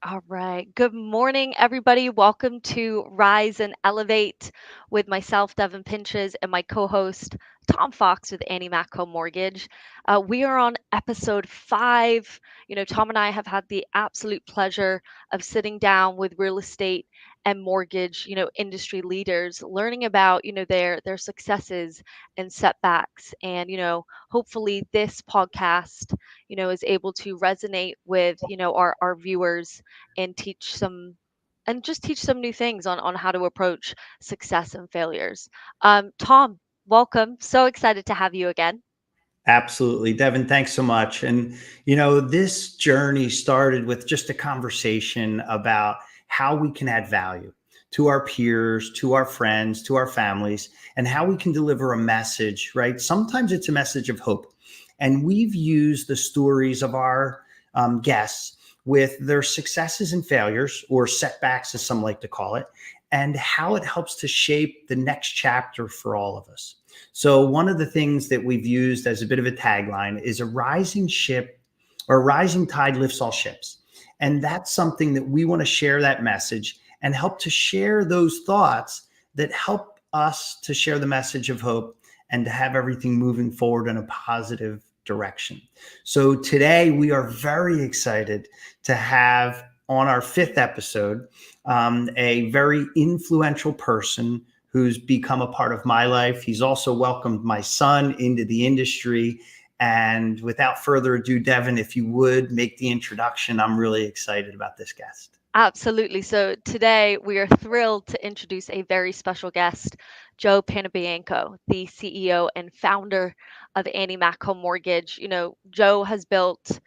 All right. Good morning, everybody. Welcome to Rise and Elevate with myself, Devin Pinches, and my co host, Tom Fox with AnnieMac Home Mortgage. We are on episode 5. Tom and I have had the absolute pleasure of sitting down with real estate and mortgage, industry leaders, learning about, their successes and setbacks. And, hopefully this podcast, is able to resonate with, our viewers and teach some new things on how to approach success and failures. Tom, welcome. So excited to have you again. Absolutely. Devin, thanks so much. And this journey started with just a conversation about how we can add value to our peers, to our friends, to our families, and how we can deliver a message, right? Sometimes it's a message of hope. And we've used the stories of our guests with their successes and failures, or setbacks, as some like to call it, and how it helps to shape the next chapter for all of us. So one of the things that we've used as a bit of a tagline is a rising ship or a rising tide lifts all ships. And that's something that we want to share that message and help to share those thoughts that help us to share the message of hope and to have everything moving forward in a positive direction. So today we are very excited to have on our 5th episode a very influential person who's become a part of my life. He's also welcomed my son into the industry. And without further ado, Devin, if you would make the introduction, I'm really excited about this guest. Absolutely. So today we are thrilled to introduce a very special guest, Joe Panebianco, the CEO and founder of AnnieMac Home Mortgage. Joe has built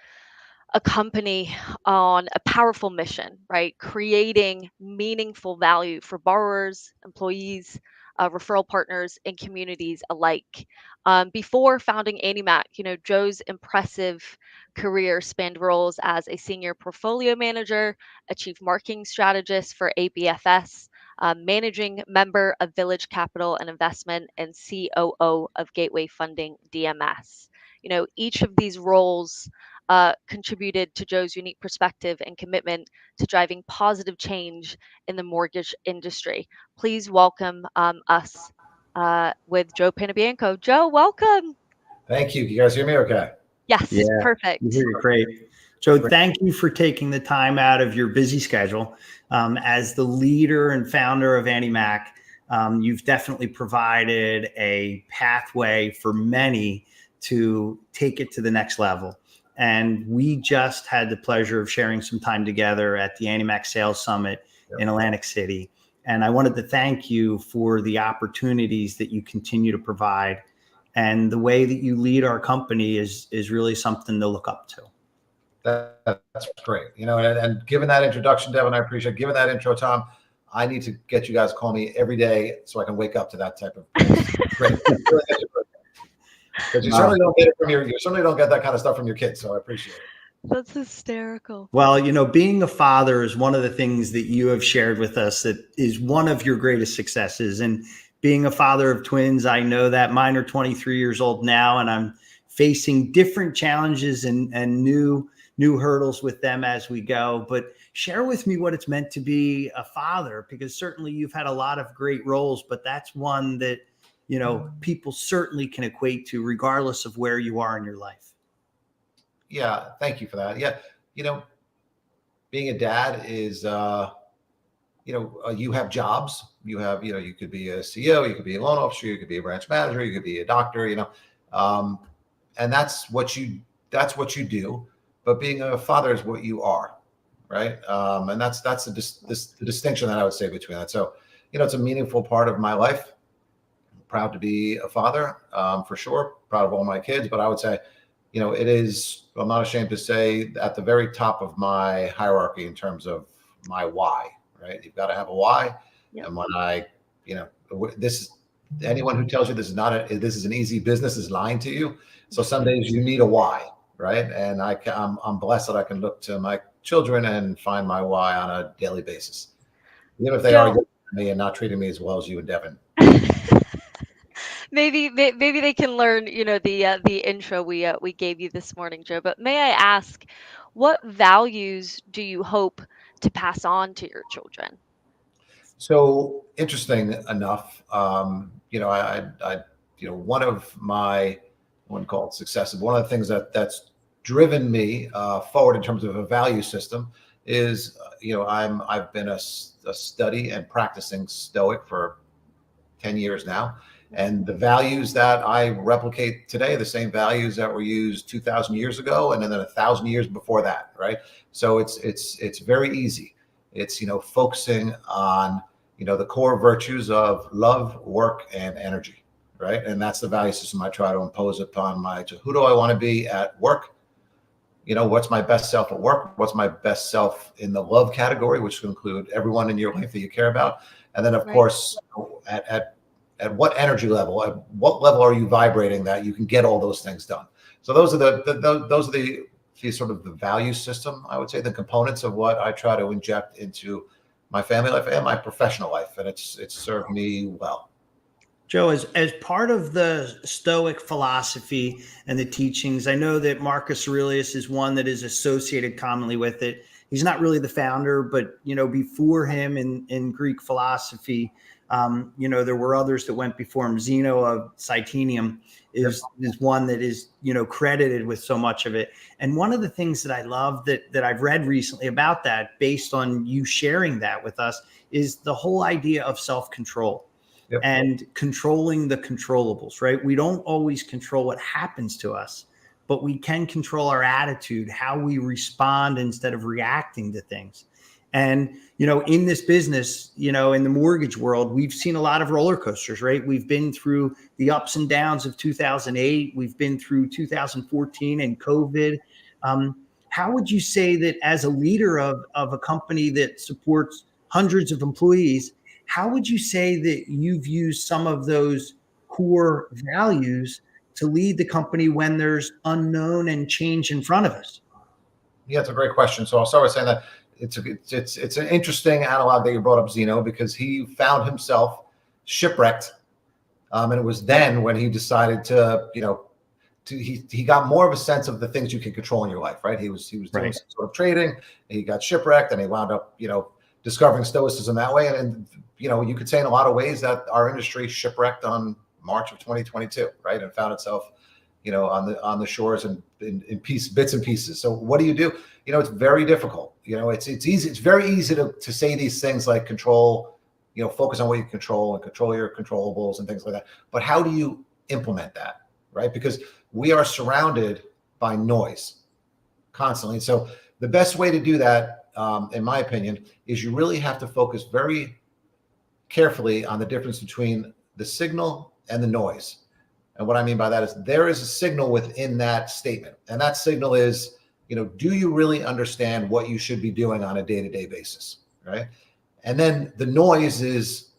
a company on a powerful mission, right? Creating meaningful value for borrowers, employees, referral partners, and communities alike. Before founding AnnieMac, Joe's impressive career spanned roles as a senior portfolio manager, a chief marketing strategist for ABFS, managing member of Village Capital and Investment, and COO of Gateway Funding DMS. Each of these roles contributed to Joe's unique perspective and commitment to driving positive change in the mortgage industry. Please welcome us with Joe Panebianco. Joe, welcome. Thank you. You guys hear me okay? Yes, Yeah, perfect. great. Joe, thank you for taking the time out of your busy schedule. As the leader and founder of AnnieMac, you've definitely provided a pathway for many to take it to the next level. And we just had the pleasure of sharing some time together at the AnnieMac Sales Summit in Atlantic City. And I wanted to thank you for the opportunities that you continue to provide. And the way that you lead our company is really something to look up to. That's great. And given that introduction, Devin, I appreciate giving that intro, Tom. I need to get you guys to call me every day so I can wake up to that type of great. Because you certainly don't get it from you certainly don't get that kind of stuff from your kids. So I appreciate it. That's hysterical. Well, being a father is one of the things that you have shared with us that is one of your greatest successes. And being a father of twins, I know that mine are 23 years old now, and I'm facing different challenges and new hurdles with them as we go. But share with me what it's meant to be a father, because certainly you've had a lot of great roles, but that's one that people certainly can equate to regardless of where you are in your life. Yeah. Thank you for that. Yeah. Being a dad is, you have jobs, you could be a CEO, you could be a loan officer, you could be a branch manager, you could be a doctor, and that's what you do. But being a father is what you are. Right. And that's the distinction that I would say between that. So, it's a meaningful part of my life. Proud to be a father, for sure. Proud of all my kids, but I would say, it is, I'm not ashamed to say, at the very top of my hierarchy in terms of my why, right? You've got to have a why. Yep. And when anyone who tells you this is an easy business is lying to you. So some days you need a why, right? And I'm blessed that I can look to my children and find my why on a daily basis, even if they are me and not treating me as well as you and Devin. Maybe they can learn, the intro we gave you this morning, Joe. But may I ask, What values do you hope to pass on to your children? So interesting enough, one of my, I wouldn't call it successes. One of the things that's driven me forward in terms of a value system is, I've been a study and practicing Stoic for 10 years now. And the values that I replicate today, the same values that were used 2,000 years ago, and then 1,000 years before that, right? So it's very easy. It's, focusing on, the core virtues of love, work, and energy, right? And that's the value system I try to impose upon who do I want to be at work? What's my best self at work? What's my best self in the love category, which will include everyone in your life that you care about. And then, of course, at what energy level, at what level are you vibrating that you can get all those things done? So those are the sort of the value system, I would say, the components of what I try to inject into my family life and my professional life. And it's served me well. Joe, as part of the Stoic philosophy and the teachings, I know that Marcus Aurelius is one that is associated commonly with it. He's not really the founder, but, before him in Greek philosophy, there were others that went before him. Zeno of Cytinium is one that is, credited with so much of it. And one of the things that I love that I've read recently about that, based on you sharing that with us, is the whole idea of self-control. Yep. And controlling the controllables, right? We don't always control what happens to us, but we can control our attitude, how we respond instead of reacting to things. And, in this business, in the mortgage world, we've seen a lot of roller coasters, right? We've been through the ups and downs of 2008. We've been through 2014 and COVID. How would you say that as a leader of a company that supports hundreds of employees, how would you say that you've used some of those core values to lead the company when there's unknown and change in front of us? Yeah, it's a great question. So I'll start with saying that it's an interesting analog that you brought up, Zeno, because he found himself shipwrecked, and it was then when he decided to, he got more of a sense of the things you can control in your life, right? He was doing some sort of trading, he got shipwrecked, and he wound up, discovering Stoicism that way. And you could say in a lot of ways that our industry shipwrecked on March of 2022, right? And found itself, on the shores and in bits and pieces. So what do? It's very difficult. It's easy. It's very easy to say these things like control, focus on what you control and control your controllables and things like that. But how do you implement that, right? Because we are surrounded by noise constantly. So the best way to do that, in my opinion, is you really have to focus very carefully on the difference between the signal and the noise. And what I mean by that is there is a signal within that statement. And that signal is, do you really understand what you should be doing on a day-to-day basis, right? And then the noise is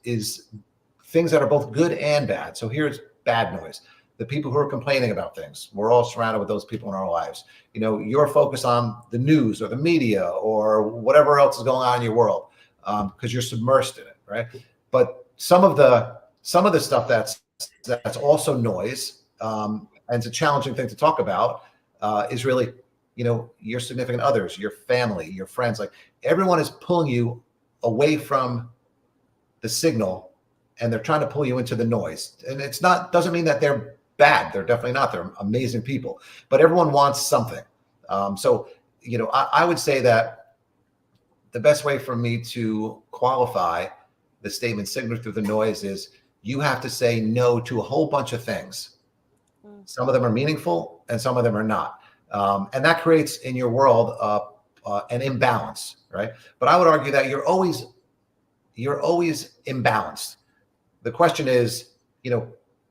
things that are both good and bad. So here's bad noise. The people who are complaining about things. We're all surrounded with those people in our lives. You're focused on the news or the media or whatever else is going on in your world, because you're submersed in it, right? But some of the stuff that's also noise, and it's a challenging thing to talk about, is really, your significant others, your family, your friends. Like, everyone is pulling you away from the signal, and they're trying to pull you into the noise. And doesn't mean that they're bad. They're definitely not. They're amazing people. But everyone wants something. So I would say that the best way for me to qualify the statement signal through the noise is you have to say no to a whole bunch of things. Some of them are meaningful and some of them are not. And that creates in your world an imbalance, right? But I would argue that you're always imbalanced. The question is,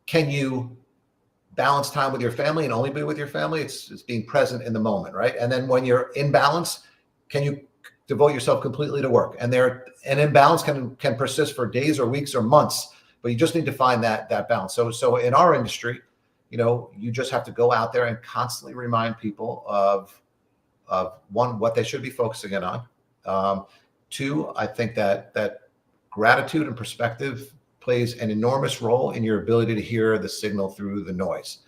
can you balance time with your family and only be with your family? It's being present in the moment, right? And then when you're in balance, can you devote yourself completely to work? And an imbalance can persist for days or weeks or months, but you just need to find that balance. So in our industry, you just have to go out there and constantly remind people of one, what they should be focusing in on. Two, I think that gratitude and perspective plays an enormous role in your ability to hear the signal through the noise,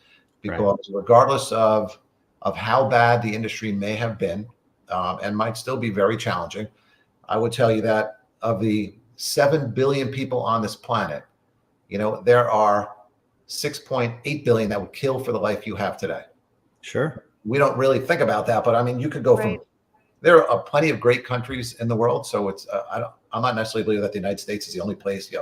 because regardless of how bad the industry may have been, and might still be very challenging. I would tell you that of the 7 billion people on this planet, there are 6.8 billion that would kill for the life you have today. Sure. We don't really think about that, but I mean, you could go Right. from, there are plenty of great countries in the world. So it's, I'm not necessarily believe that the United States is the only place,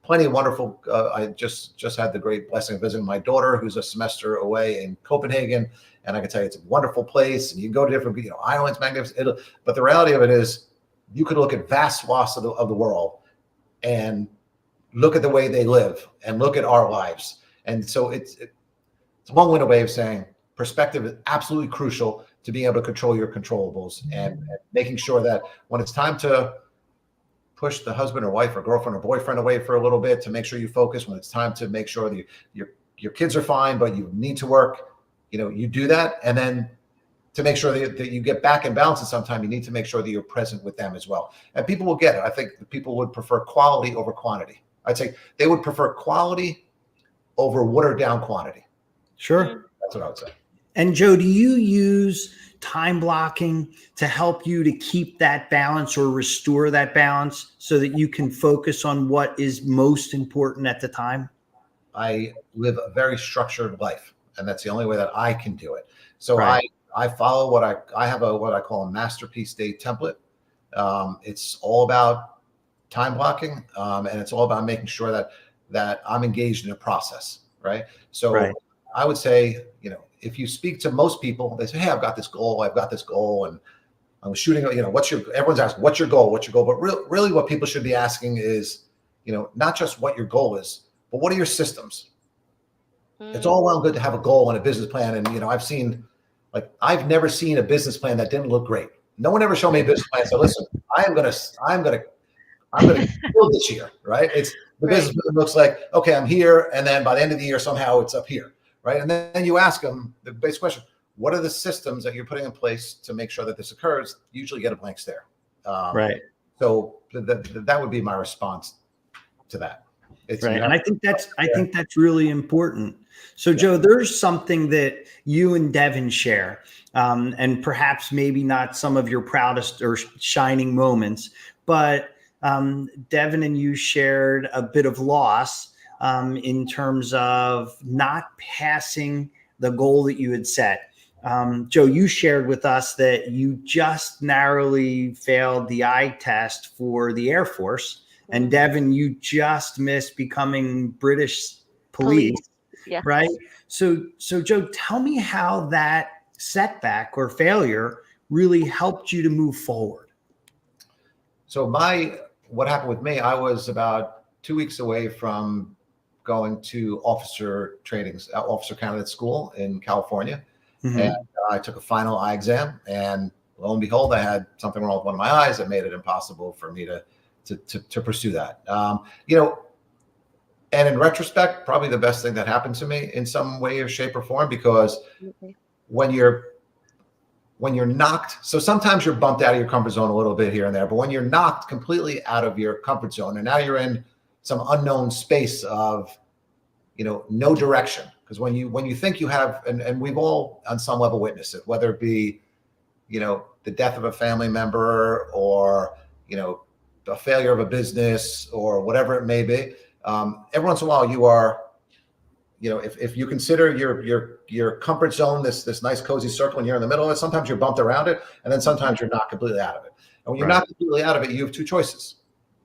plenty of wonderful, I just had the great blessing of visiting my daughter, who's a semester away in Copenhagen. And I can tell you, it's a wonderful place, and you can go to different, islands, magnificent, Italy. But the reality of it is, you could look at vast swaths of the world and look at the way they live and look at our lives. And so it's a long-winded way of saying perspective is absolutely crucial to being able to control your controllables, and making sure that when it's time to push the husband or wife or girlfriend or boyfriend away for a little bit, to make sure you focus. When it's time to make sure that your kids are fine, but you need to work, you do that. And then to make sure that you get back in balance at some time, you need to make sure that you're present with them as well. And people will get it. I think people would prefer quality over quantity. I'd say they would prefer quality over watered down quantity. Sure. That's what I would say. And Joe, do you use time blocking to help you to keep that balance or restore that balance so that you can focus on what is most important at the time? I live a very structured life, and that's the only way that I can do it. So Right. I follow what I have what I call a masterpiece day template. It's all about time blocking, and it's all about making sure that I'm engaged in a process, right? So Right. I would say, if you speak to most people, they say, "Hey, I've got this goal, and I'm shooting. Everyone's asking, what's your goal? What's your goal?" But really, what people should be asking is, not just what your goal is, but what are your systems? It's all well and good to have a goal and a business plan, and I've never seen a business plan that didn't look great. No one ever showed me a business plan. So listen, I'm gonna kill this year, right? It's the Right. business plan looks like, okay, I'm here, and then by the end of the year, somehow it's up here, right? And then you ask them the basic question: what are the systems that you're putting in place to make sure that this occurs? You usually get a blank stare. Right. So that would be my response to that. It's Right. And I think that's really important. So Joe, there's something that you and Devin share, and perhaps maybe not some of your proudest or shining moments, but Devin and you shared a bit of loss in terms of not passing the goal that you had set. Joe, you shared with us that you just narrowly failed the eye test for the Air Force. And Devin, you just missed becoming British police. Yeah. Right? So Joe, tell me how that setback or failure really helped you to move forward. So what happened with me, I was about 2 weeks away from going to officer candidate school in California. Mm-hmm. And I took a final eye exam, and lo and behold, I had something wrong with one of my eyes that made it impossible for me to pursue that. And in retrospect, probably the best thing that happened to me in some way or shape or form, because when you're knocked, so sometimes you're bumped out of your comfort zone a little bit here and there, but when you're knocked completely out of your comfort zone, and now you're in some unknown space of, no direction. Because when you think you have, and we've all on some level witnessed it, whether it be, the death of a family member, or, a failure of a business, or whatever it may be. Every once in a while you are, if you consider your comfort zone, this nice cozy circle, and you're in the middle of it, sometimes you're bumped around it, and then sometimes you're not completely out of it. And when you're not completely out of it, you have two choices.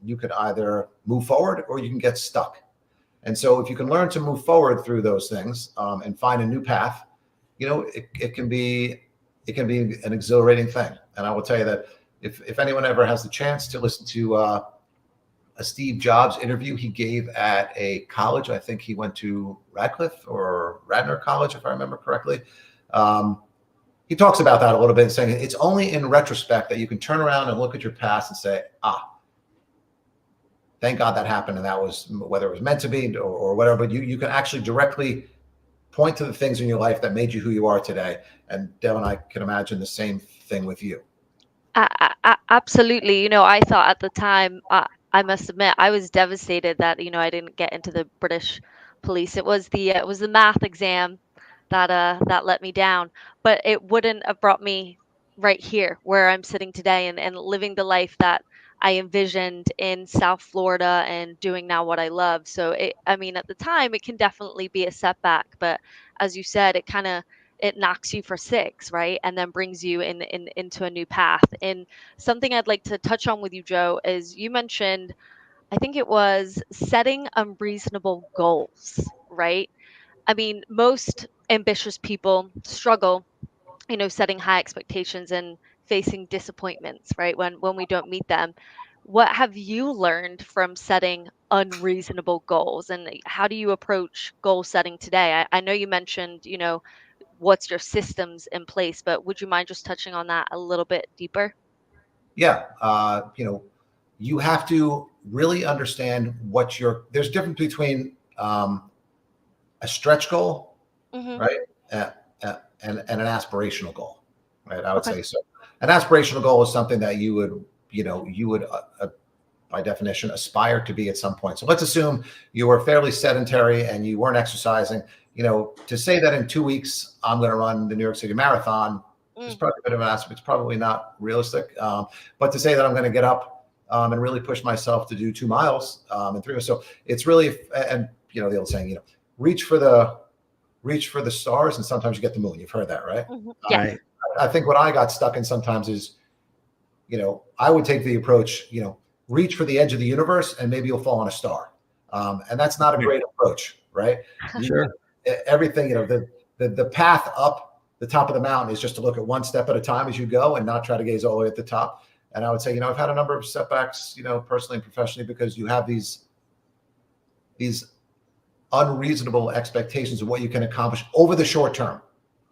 You could either move forward, or you can get stuck. And so if you can learn to move forward through those things, and find a new path, it can be an exhilarating thing. And I will tell you that if anyone ever has the chance to listen to a Steve Jobs interview he gave at a college, I think he went to Radcliffe or Radnor College, if I remember correctly. He talks about that a little bit, saying it's only in retrospect that you can turn around and look at your past and say, thank God that happened. And that was, whether it was meant to be or whatever, but you can actually directly point to the things in your life that made you who you are today. And Devin, I can imagine the same thing with you. Absolutely. I thought at the time, I must admit, I was devastated that, I didn't get into the British police. It was the math exam that let me down, but it wouldn't have brought me right here where I'm sitting today and living the life that I envisioned in South Florida and doing now what I love. So I mean, at the time, it can definitely be a setback, but as you said, it knocks you for six, right? And then brings you into a new path. And something I'd like to touch on with you, Joe, is you mentioned, I think it was setting unreasonable goals, right? I mean, most ambitious people struggle, setting high expectations and facing disappointments, right? When we don't meet them. What have you learned from setting unreasonable goals, and how do you approach goal setting today? I know you mentioned, what's your systems in place, but would you mind just touching on that a little bit deeper? Yeah. You have to really understand there's difference between a stretch goal, Hmm. right? And an aspirational goal, right? I would Okay. say so. An aspirational goal is something that you would by definition aspire to be at some point. So let's assume you were fairly sedentary and you weren't exercising. To say that in 2 weeks I'm going to run the New York City Marathon is Mm. probably a bit of an aspect. It's probably not realistic. But to say that I'm going to get up and really push myself to do 2 miles in 3 weeks. So it's really, and the old saying, reach for the stars, and sometimes you get the moon. You've heard that, right? Hmm. Um, Yes. Right. I think what I got stuck in sometimes is, I would take the approach, reach for the edge of the universe and maybe you'll fall on a star. And that's not a great approach, right? You, Sure. everything, the path up the top of the mountain is just to look at one step at a time as you go and not try to gaze all the way at the top. And I would say, I've had a number of setbacks, personally and professionally, because you have these unreasonable expectations of what you can accomplish over the short term.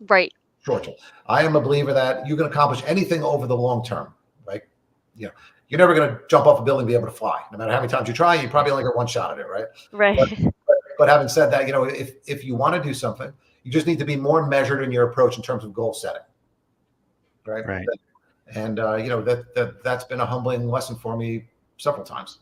Right. Short term. I am a believer that you can accomplish anything over the long term. Like, you're never going to jump off a building and be able to fly. No matter how many times you try, you probably only get one shot at it, right? But, Right. but having said that, if you want to do something, you just need to be more measured in your approach in terms of goal setting, right? Right. And that's been a humbling lesson for me several times.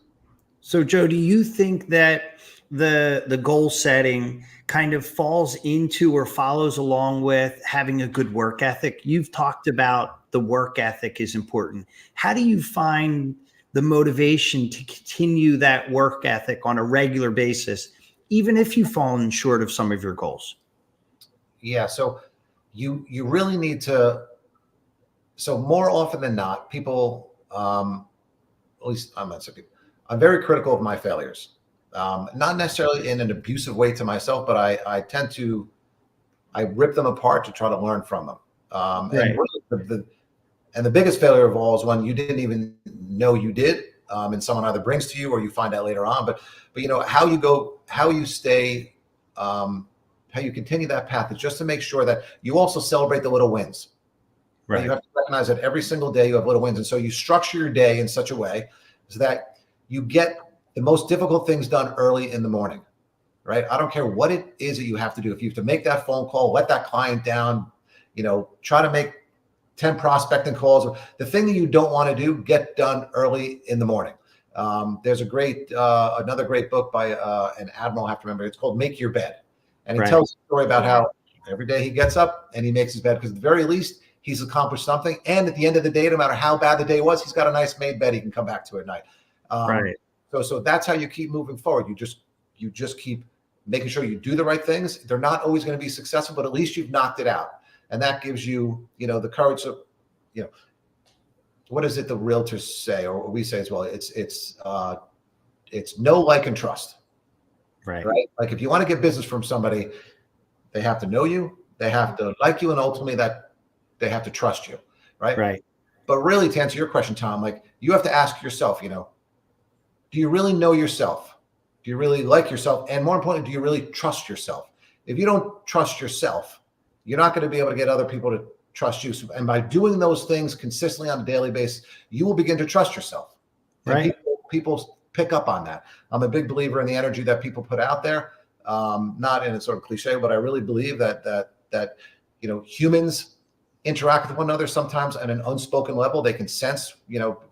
So, Joe, do you think that the goal setting kind of falls into or follows along with having a good work ethic? You've talked about the work ethic is important. How do you find the motivation to continue that work ethic on a regular basis, even if you've fallen short of some of your goals? Yeah. So you really need to. So more often than not, people, at least I'm not saying people, I'm very critical of my failures. Not necessarily in an abusive way to myself, but I tend to, I rip them apart to try to learn from them. And Right. really the biggest failure of all is when you didn't even know you did, and someone either brings to you or you find out later on. But how you stay, how you continue that path is just to make sure that you also celebrate the little wins. Right. You have to recognize that every single day you have little wins. And so you structure your day in such a way so that you get the most difficult things done early in the morning, right? I don't care what it is that you have to do. If you have to make that phone call, let that client down, try to make 10 prospecting calls. The thing that you don't want to do, get done early in the morning. There's another great book by an admiral, I have to remember. It's called Make Your Bed. And he tells a story about how every day he gets up and he makes his bed, because at the very least, he's accomplished something. And at the end of the day, no matter how bad the day was, he's got a nice made bed he can come back to at night. Right. So that's how you keep moving forward. You just keep making sure you do the right things. They're not always going to be successful, but at least you've knocked it out. And that gives you, the courage to, what is it the realtors say, or we say as well? It's know, like, and trust. Right. Like if you want to get business from somebody, they have to know you, they have to like you, and ultimately that they have to trust you. Right. Right. But really, to answer your question, Tom, like, you have to ask yourself, do you really know yourself? Do you really like yourself? And more importantly, do you really trust yourself? If you don't trust yourself, you're not going to be able to get other people to trust you. And by doing those things consistently on a daily basis, you will begin to trust yourself. And Right. people pick up on that. I'm a big believer in the energy that people put out there. Not in a sort of cliche, but I really believe that humans interact with one another sometimes at an unspoken level. They can sense,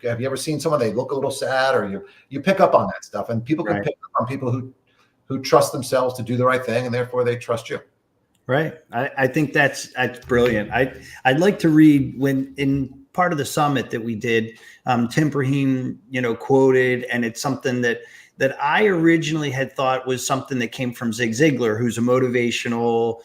have you ever seen someone, they look a little sad, or you pick up on that stuff, and people can pick up on people who trust themselves to do the right thing, and therefore they trust you. Right. I think that's brilliant. I'd like to read when in part of the summit that we did, Tim Brahim, quoted, and it's something that I originally had thought was something that came from Zig Ziglar, who's a motivational,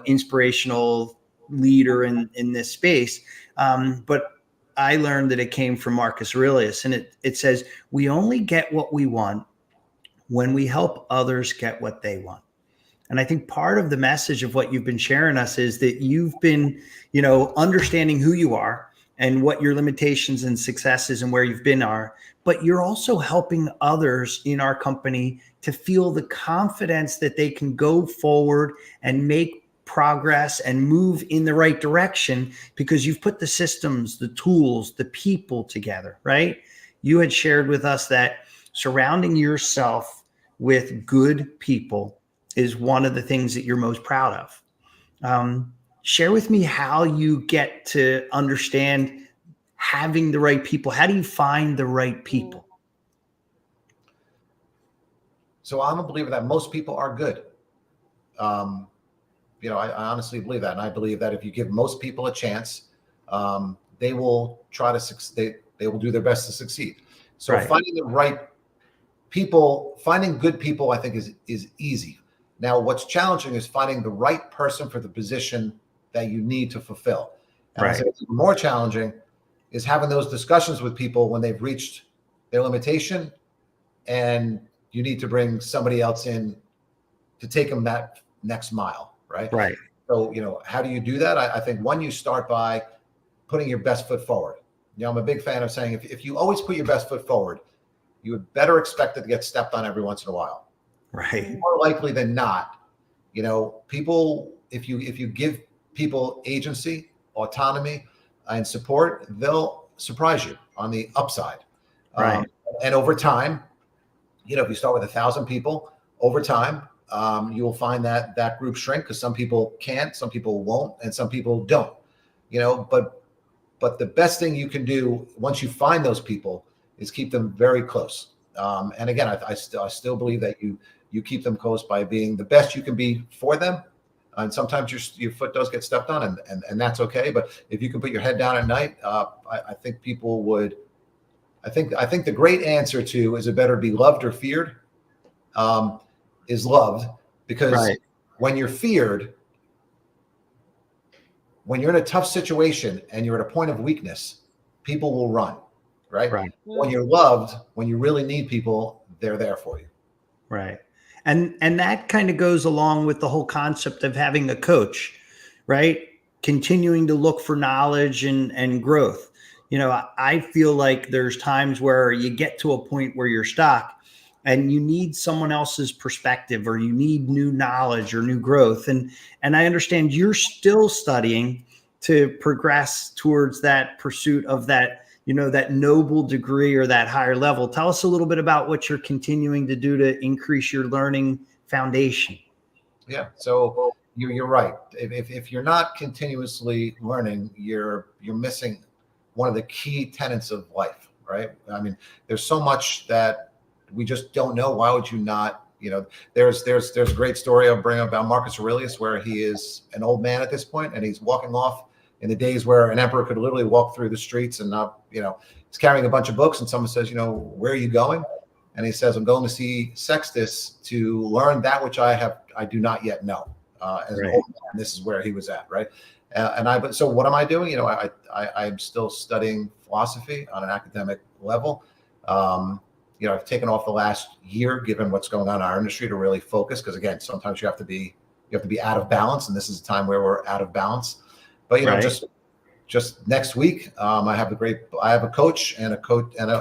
inspirational leader in this space. But I learned that it came from Marcus Aurelius, and it says, we only get what we want when we help others get what they want. And I think part of the message of what you've been sharing us is that you've been, understanding who you are and what your limitations and successes and where you've been are, but you're also helping others in our company to feel the confidence that they can go forward and make progress and move in the right direction because you've put the systems, the tools, the people together, right? You had shared with us that surrounding yourself with good people is one of the things that you're most proud of. Share with me how you get to understand having the right people. How do you find the right people? So I'm a believer that most people are good. I honestly believe that. And I believe that if you give most people a chance, they will try to succeed. They will do their best to succeed. So finding the right people, finding good people, I think is easy. Now, what's challenging is finding the right person for the position that you need to fulfill. And I think it's more challenging is having those discussions with people when they've reached their limitation and you need to bring somebody else in to take them that next mile, right? Right. So, how do you do that? I think one, you start by putting your best foot forward. I'm a big fan of saying if you always put your best foot forward, you would better expect it to get stepped on every once in a while. Right. More likely than not, people, if you give people agency, autonomy, and support, they'll surprise you on the upside. Right. And over time, if you start with 1,000 people, over time, you will find that group shrink because some people can't, some people won't, and some people don't. But the best thing you can do once you find those people is keep them very close. And again, I still believe that you keep them close by being the best you can be for them. And sometimes your foot does get stepped on, and that's okay. But if you can put your head down at night, I think people would. I think the great answer to is it better to be loved or feared? Is loved, because when you're feared, when you're in a tough situation and you're at a point of weakness, people will run. Right. When you're loved, when you really need people, they're there for you. Right. And that kind of goes along with the whole concept of having a coach, right? Continuing to look for knowledge and growth. I feel like there's times where you get to a point where you're stuck and you need someone else's perspective or you need new knowledge or new growth. And I understand you're still studying to progress towards that pursuit of that, that noble degree or that higher level. Tell us a little bit about what you're continuing to do to increase your learning foundation. Yeah. So you're right. If you're not continuously learning, you're missing one of the key tenets of life, right? I mean, there's so much that we just don't know. Why would you not? There's a great story I'll bring about Marcus Aurelius, where he is an old man at this point and he's walking off in the days where an emperor could literally walk through the streets and not, he's carrying a bunch of books and someone says, where are you going? And he says, I'm going to see Sextus to learn that which I do not yet know. As an old man, this is where he was at, right? So what am I doing? I'm still studying philosophy on an academic level. I've taken off the last year, given what's going on in our industry, to really focus. Because again, sometimes you have to be out of balance, and this is a time where we're out of balance. But just next week, I have a coach, and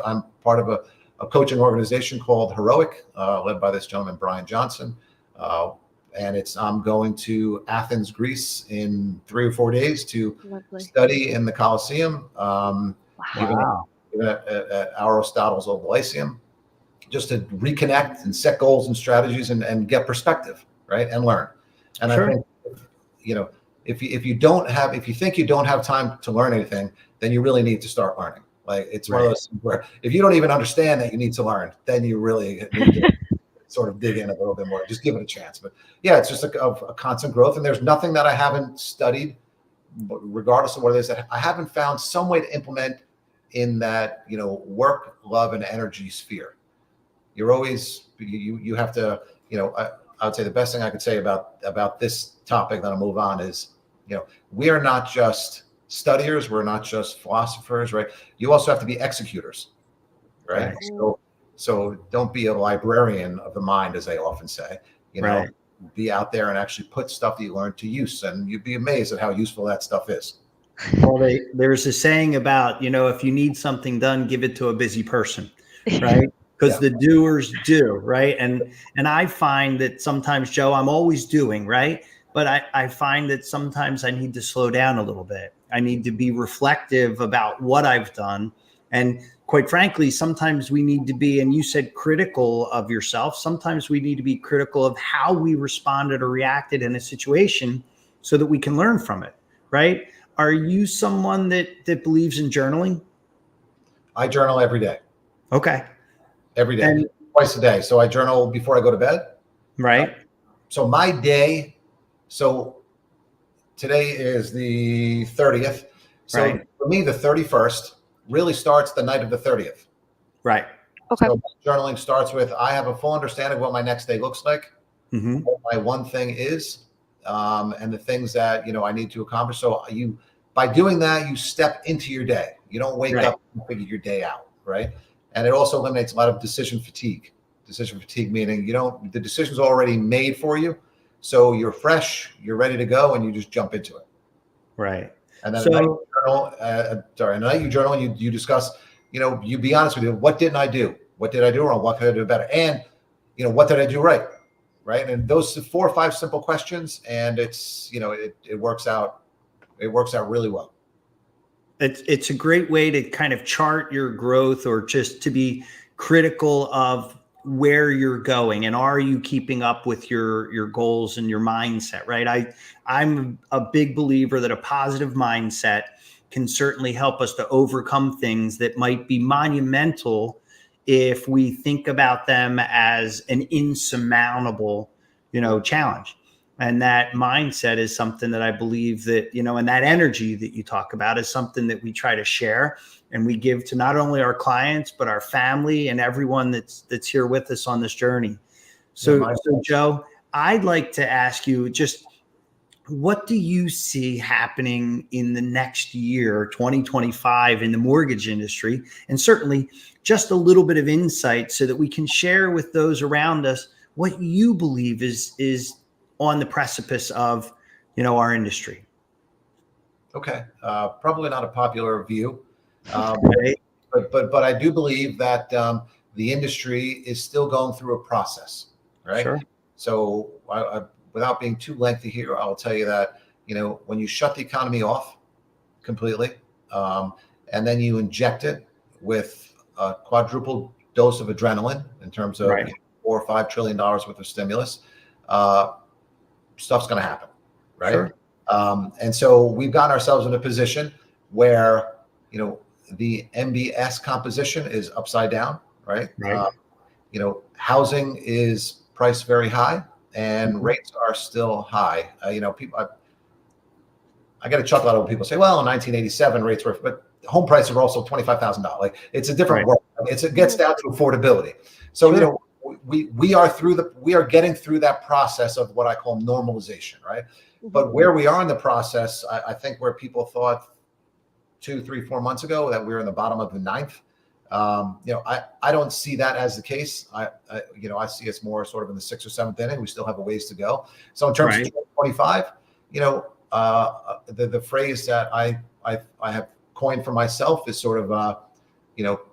I'm part of a coaching organization called Heroic, led by this gentleman Brian Johnson. And I'm going to Athens, Greece, in 3 or 4 days to study in the Colosseum, even at Aristotle's Old Lyceum, just to reconnect and set goals and strategies and get perspective, right, and learn. And I think, if you think you don't have time to learn anything, then you really need to start learning. Like it's one of those things where if you don't even understand that you need to learn, then you really need to sort of dig in a little bit more, just give it a chance. But yeah, it's just a constant growth. And there's nothing that I haven't studied, regardless of what it is, that I haven't found some way to implement in that, work, love, and energy sphere. You're always, you have to, I would say the best thing I could say about this topic, then I'll move on, is, we are not just studiers, we're not just philosophers, right? You also have to be executors, right? So don't be a librarian of the mind, as they often say, be out there and actually put stuff that you learned to use, and you'd be amazed at how useful that stuff is. Well, there's a saying about, if you need something done, give it to a busy person, right? Because the doers do, right? And I find that sometimes, Joe, I'm always doing, right? But I find that sometimes I need to slow down a little bit. I need to be reflective about what I've done. And quite frankly, sometimes we need to be, and you said critical of yourself, sometimes we need to be critical of how we responded or reacted in a situation so that we can learn from it, right? Are you someone that believes in journaling? I journal every day. Okay. Every day, and twice a day. So I journal before I go to bed. Right. So my day, so today is the 30th. So for me, the 31st really starts the night of the 30th. Right. Okay. So journaling starts with, I have a full understanding of what my next day looks like, what my one thing is, and the things that, I need to accomplish. So by doing that, you step into your day. You don't wake up and figure your day out, right? And it also eliminates a lot of decision fatigue. Decision fatigue meaning the decision's already made for you. So you're fresh, you're ready to go, and you just jump into it. Right. And then at night you journal, and you discuss, you be honest with you. What didn't I do? What did I do wrong? What could I do better? And, what did I do right? Right. And those 4 or 5 simple questions, and it's, it works out. It works out really well. It's a great way to kind of chart your growth, or just to be critical of where you're going, and are you keeping up with your goals and your mindset, right? I'm a big believer that a positive mindset can certainly help us to overcome things that might be monumental if we think about them as an insurmountable, challenge. And that mindset is something that I believe that, and that energy that you talk about is something that we try to share and we give to not only our clients, but our family and everyone that's here with us on this journey. So Joe, I'd like to ask you, just what do you see happening in the next year, 2025, in the mortgage industry? And certainly just a little bit of insight so that we can share with those around us what you believe is on the precipice of, our industry. Okay. Probably not a popular view, but I do believe that the industry is still going through a process, right? Sure. So without being too lengthy here, I'll tell you that, when you shut the economy off completely, and then you inject it with a quadruple dose of adrenaline in terms of $4 or $5 trillion worth of stimulus, stuff's going to happen, right? Sure. And so we've gotten ourselves in a position where, the MBS composition is upside down, right? Housing is priced very high, and rates are still high. People, I get a chuckle out of when people say, well, in 1987 rates were, but home prices were also $25,000. Like, it's a different world. It gets down to affordability. So, we are getting through that process of what I call normalization, right? But where we are in the process, I think where people thought 2, 3, 4 months ago that we were in the bottom of the ninth, I don't see that as the case. I see us more sort of in the 6th or 7th inning. We still have a ways to go. So in terms of 2025, the phrase that I have coined for myself is sort of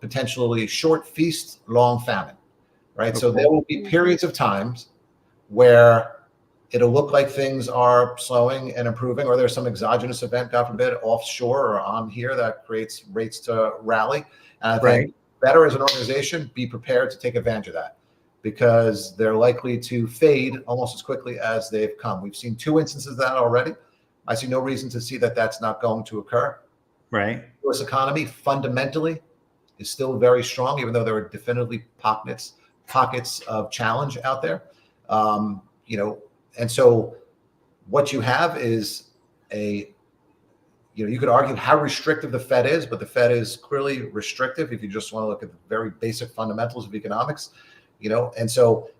potentially short feast, long famine. Right. Okay. So there will be periods of times where it'll look like things are slowing and improving, or there's some exogenous event, God forbid, offshore or on here that creates rates to rally. And I think better as an organization, be prepared to take advantage of that, because they're likely to fade almost as quickly as they've come. We've seen 2 instances of that already. I see no reason to see that that's not going to occur. Right. The U.S. economy fundamentally is still very strong, even though there are definitely pockets pockets of challenge out there. You know, and so what you have is you could argue how restrictive the Fed is, but the Fed is clearly restrictive if you just want to look at the very basic fundamentals of economics, and so,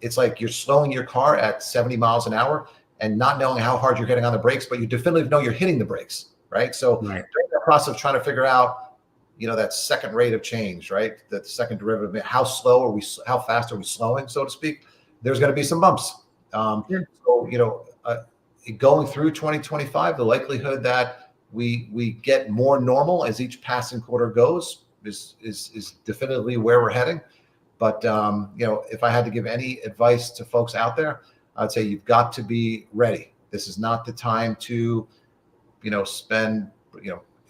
it's like you're slowing your car at 70 miles an hour and not knowing how hard you're getting on the brakes, but you definitively know you're hitting the brakes, right? So Right. during the process of trying to figure out, that second rate of change, right? That second derivative, how fast are we slowing, so to speak? There's going to be some bumps. Yeah. So, going through 2025, the likelihood that we get more normal as each passing quarter goes is definitively where we're heading. But if I had to give any advice to folks out there, I'd say you've got to be ready. This is not the time to, spend,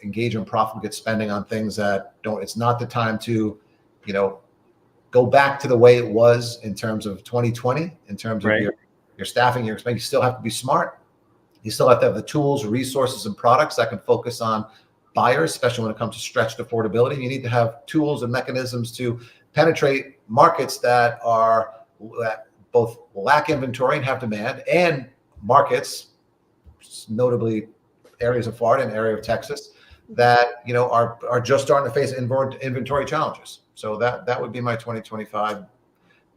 engage in profligate spending on things that don't. It's not the time to, go back to the way it was in terms of 2020, in terms of Right. your staffing, your expense. You still have to be smart. You still have to have the tools, resources, and products that can focus on buyers, especially when it comes to stretched affordability. You need to have tools and mechanisms to penetrate markets that both lack inventory and have demand, and markets, notably areas of Florida and area of Texas, that are just starting to face inventory challenges. So that would be my 2025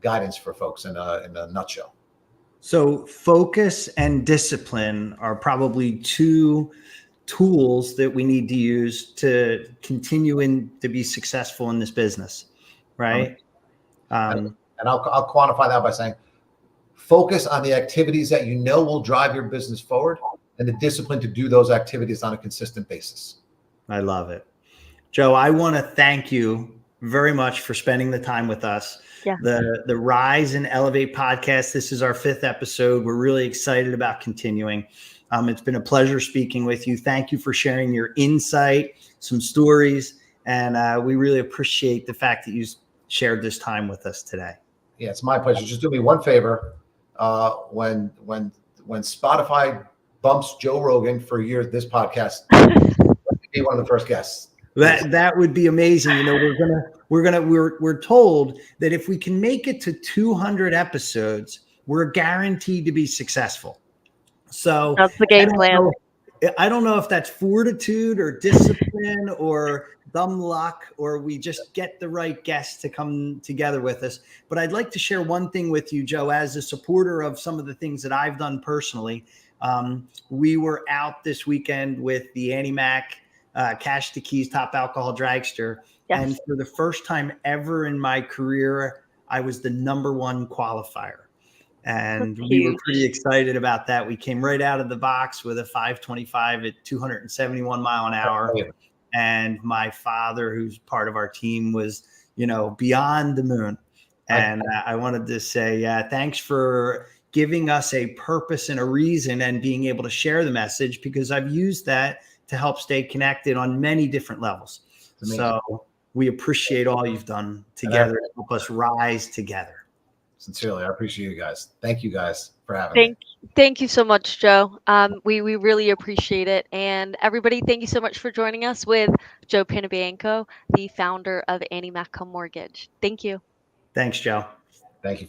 guidance for folks in a nutshell. So focus and discipline are probably two tools that we need to use to continue to be successful in this business, right? And I'll quantify that by saying, focus on the activities that will drive your business forward, and the discipline to do those activities on a consistent basis. I love it. Joe, I want to thank you very much for spending the time with us. Yeah. The Rise and Elevate podcast. This is our 5th episode. We're really excited about continuing. It's been a pleasure speaking with you. Thank you for sharing your insight, some stories, and we really appreciate the fact that you shared this time with us today. Yeah, it's my pleasure. Just do me one favor. When Spotify bumps Joe Rogan for this podcast, be one of the first guests. That would be amazing. We're told that if we can make it to 200 episodes, we're guaranteed to be successful. So that's the game plan. I don't know if that's fortitude or discipline or dumb luck, or we just get the right guests to come together with us. But I'd like to share one thing with you, Joe, as a supporter of some of the things that I've done personally. We were out this weekend with the AnnieMac Cash to Keys Top Alcohol Dragster. Yes. And for the first time ever in my career, I was the number 1 qualifier. And we were pretty excited about that. We came right out of the box with a 525 at 271 mile an hour. And my father, who's part of our team, was, beyond the moon. And I wanted to say, thanks for giving us a purpose and a reason and being able to share the message, because I've used that to help stay connected on many different levels. So we appreciate all you've done together to help us rise together. Sincerely, I appreciate you guys. Thank you guys for having me. Thank you so much, Joe. We really appreciate it. And everybody, thank you so much for joining us with Joe Panebianco, the founder of AnnieMac Mortgage. Thank you. Thanks, Joe. Thank you.